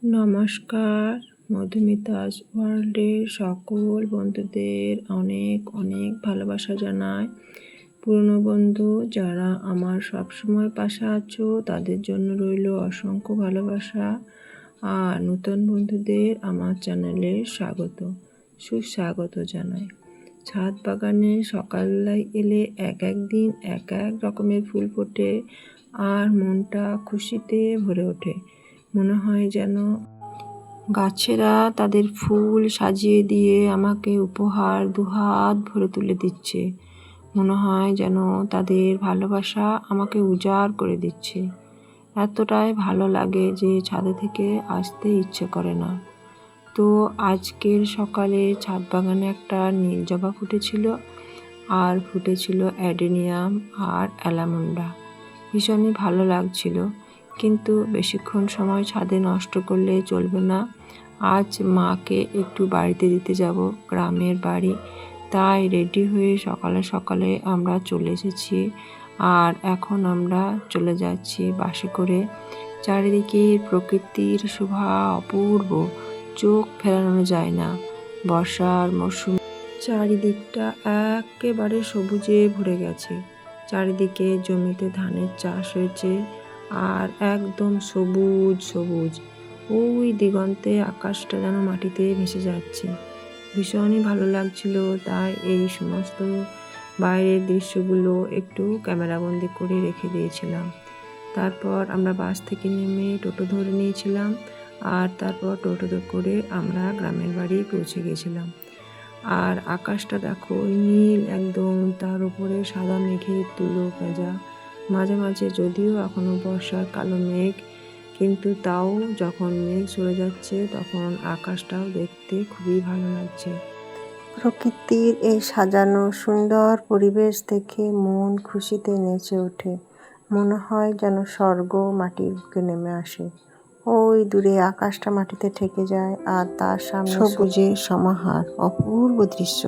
নমস্কার। মধুমিতাস ওয়ার্ল্ডের সকল বন্ধুদের অনেক অনেক ভালোবাসা জানাই। পুরনো বন্ধু যারা আমার সবসময় পাশে আছো তাদের জন্য রইল অসংখ্য ভালোবাসা। আর নতুন বন্ধুদের আমার চ্যানেলে সুস্বাগত জানাই। ছাদ বাগানে সকালবেলায় এলে এক এক দিন এক এক রকমের ফুল ফোটে আর মনটা খুশিতে ভরে ওঠে। মনে হয় যেন গাছেরা তাদের ফুল সাজিয়ে দিয়ে আমাকে উপহার দুহাত ভরে তুলে দিচ্ছে। মনে হয় যেন তাদের ভালোবাসা আমাকে উজাড় করে দিচ্ছে। এতটাই ভালো লাগে যে ছাদে থেকে আসতে ইচ্ছে করে না। তো আজকের সকালে ছাদ বাগানে একটা নীল জবা ফুটেছিল আর ফুটেছিল অ্যাডেনিয়াম আর অ্যালামন্ডা। ভীষণই ভালো লাগছিল, কিন্তু বেশিক্ষণ সময় ছাদে নষ্ট করলে চলবে না। আজ মাকে একটু বাড়িতে দিতে যাব, গ্রামের বাড়ি। তাই রেডি হয়ে সকালে সকালে আমরা চলে এসেছি। আর এখন আমরা চলে যাচ্ছি বাসে করে। চারিদিকে প্রকৃতির শোভা অপূর্ব, চোখ ফেরানো যায় না। বর্ষার মরশুম চারিদিকটা একেবারে সবুজে ভরে গেছে। চারিদিকে জমিতে ধানের চাষ হয়েছে আর একদম সবুজ সবুজ। ওই দিগন্তে আকাশটা যেন মাটিতে ভেসে যাচ্ছে। ভীষণই ভালো লাগছিল। তাই এই সমস্ত বাইরের দৃশ্যগুলো একটু ক্যামেরাবন্দি করে রেখে দিয়েছিলাম। তারপর আমরা বাস থেকে নেমে টোটো ধরে নিয়েছিলাম আর তারপর টোটো করে আমরা গ্রামের বাড়ি পৌঁছে গেছিলাম। আর আকাশটা দেখো নীল একদম, তার উপরে সাদা মেঘের তুলো ভেজা। মাঝে মাঝে যদিও এখনো বর্ষার কালো মেঘ, কিন্তু তাও যখন মেঘ সরে যাচ্ছে তখন আকাশটাও দেখতে খুবই ভালো লাগছে। প্রকৃতির এই সাজানো সুন্দর পরিবেশ দেখে মন খুশিতে নেচে ওঠে। মনে হয় যেন স্বর্গ মাটির বুকে নেমে আসে। ওই দূরে আকাশটা মাটিতে ঠেকে যায় আর তার সামনে সবুজের সমাহার, অপূর্ব দৃশ্য।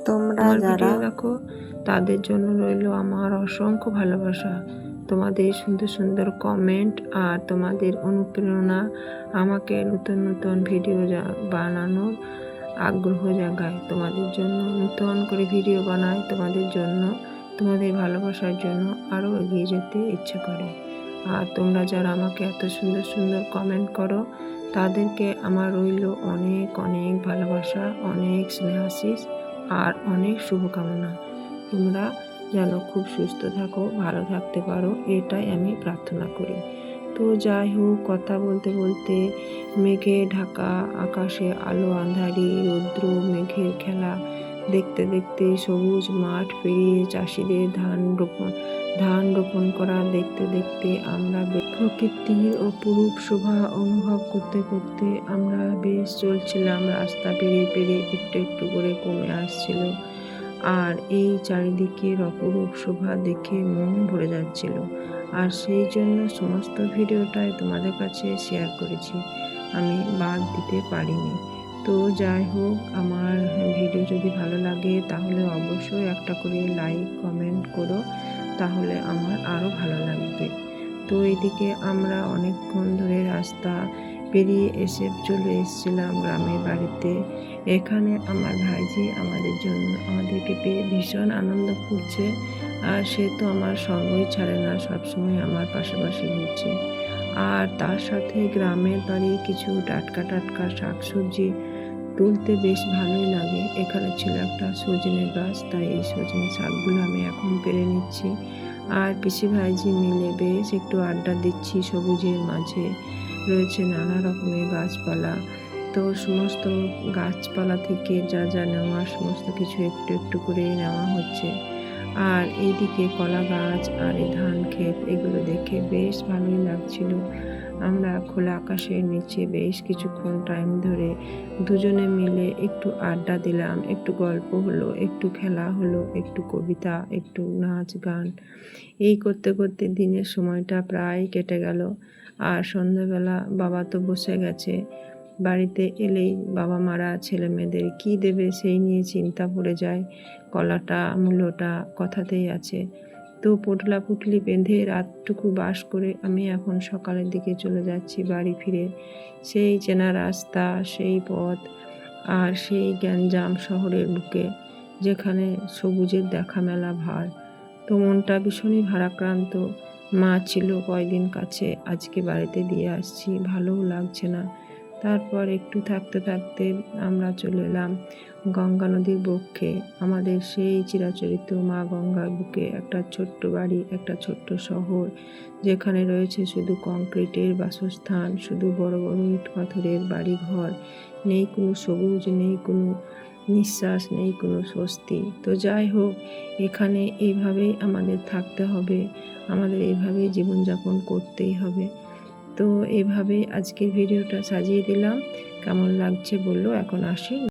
তোমরা যারা দেখো তাদের জন্য রইল আমার অসংখ্য ভালোবাসা। তোমাদের সুন্দর সুন্দর কমেন্ট আর তোমাদের অনুপ্রেরণা আমাকে নতুন নতুন ভিডিও বানানোর আগ্রহ জাগায়। তোমাদের জন্য নতুন করে ভিডিও বানাই, তোমাদের জন্য, তোমাদের ভালোবাসার জন্য আরও এগিয়ে যেতে ইচ্ছে করে। আর তোমরা যারা আমাকে এত সুন্দর সুন্দর কমেন্ট করো তাদেরকে আমার রইল অনেক অনেক ভালোবাসা, অনেক স্নেহাশিস আর অনেক শুভকামনা। তোমরা যেন খুব সুস্থ থাকো, ভালো থাকতে পারো, এটাই আমি প্রার্থনা করি। তো যাই হোক, কথা বলতে বলতে মেঘে ঢাকা আকাশে আলো আঁধারি রৌদ্র মেঘের খেলা দেখতে দেখতে সবুজ মাঠ পেরিয়ে চাষিদের ধান রোপণ করা দেখতে দেখতে আমরা প্রকৃতির অপরূপ শোভা অনুভব করতে করতে আমরা বেশ চলছিলাম। রাস্তা পেরিয়ে পেরিয়ে একটু একটু করে কমে আসছিল। আর এই চারিদিকের অপরূপ শোভা দেখে মন ভরে যাচ্ছিল। আর সেই জন্য সমস্ত ভিডিওটাই তোমাদের কাছে শেয়ার করেছি, আমি বাদ দিতে পারিনি। তো যাই হোক, আমার ভিডিও যদি ভালো লাগে তাহলে অবশ্যই একটা করে লাইক কমেন্ট করো, তাহলে আমার আরও ভালো লাগবে। তো এদিকে আমরা অনেকক্ষণ ধরে রাস্তা পেরিয়ে চলে এসেছিলাম গ্রামের বাড়িতে। এখানে আমার ভাইজি আমাদেরকে পেয়ে ভীষণ আনন্দ করছে। আর সে তো আমার সঙ্গই ছাড়ে না, সবসময় আমার পাশাপাশি ঘুরছে। আর তার সাথে গ্রামের বাড়ি কিছু টাটকা টাটকা শাকসবজি তুলতে বেশ ভালোই লাগে। এখানে ছিল একটা সজনে গাছ, তাই এই সজনে শাকগুলো আমি এখন পেরে নিচ্ছি। আর পিসি ভাইজি মিলে বেশ একটু আড্ডা দিচ্ছি। সবুজের মাঝে রয়েছে নানা রকমের গাছপালা। তো সমস্ত গাছপালা থেকে যা যা নেওয়া সমস্ত কিছু একটু একটু করে নেওয়া হচ্ছে। আর এইদিকে কলা গাছ আর এই ধান ক্ষেত, এগুলো দেখে বেশ ভালোই লাগছিল। আমরা খোলা আকাশের নিচে বেশ কিছুক্ষণ টাইম ধরে দুজনে মিলে একটু আড্ডা দিলাম, একটু গল্প হলো, একটু খেলা হলো, একটু কবিতা, একটু নাচ গান। এই করতে করতে দিনের সময়টা প্রায় কেটে গেল। আর সন্ধ্যাবেলা বাবা তো বসে গেছে। বাড়িতে এলেই বাবা মারা ছেলে মেয়েদের কী দেবে সেই নিয়ে চিন্তা পড়ে যায়। কলাটা মূলোটা কথাতেই আছে। তো পোটলা পুটলি বেঁধে রাতটুকু বাস করে আমি এখন সকালের দিকে চলে যাচ্ছি বাড়ি ফিরে। সেই চেনা রাস্তা, সেই পথ আর সেই গ্যাঞ্জাম শহরের বুকে, যেখানে সবুজের দেখা মেলা ভার। তো মনটা ভীষণই ভারাক্রান্ত। মা ছিল কয়দিন কাছে, আজকে বাড়িতে দিয়ে আসছি, ভালোও লাগছে না। তারপর একটু থাকতে থাকতে আমরা চলে এলাম গঙ্গা নদীর বক্ষে। আমাদের সেই চিরাচরিত মা গঙ্গার বুকে একটা ছোট্ট বাড়ি, একটা ছোট্ট শহর, যেখানে রয়েছে শুধু কংক্রিটের বাসস্থান, শুধু বড় বড় ইট পাথরের বাড়িঘর। নেই কোনো সবুজ, নেই কোনো নিঃশ্বাস, নেই কোনো স্বস্তি। তো যাই হোক, এখানে এইভাবেই আমাদের থাকতে হবে, আমাদের এইভাবেই জীবনযাপন করতেই হবে। তো এইভাবেই আজকের ভিডিওটা সাজিয়ে দিলাম। কেমন লাগছে বললো। এখন আসি।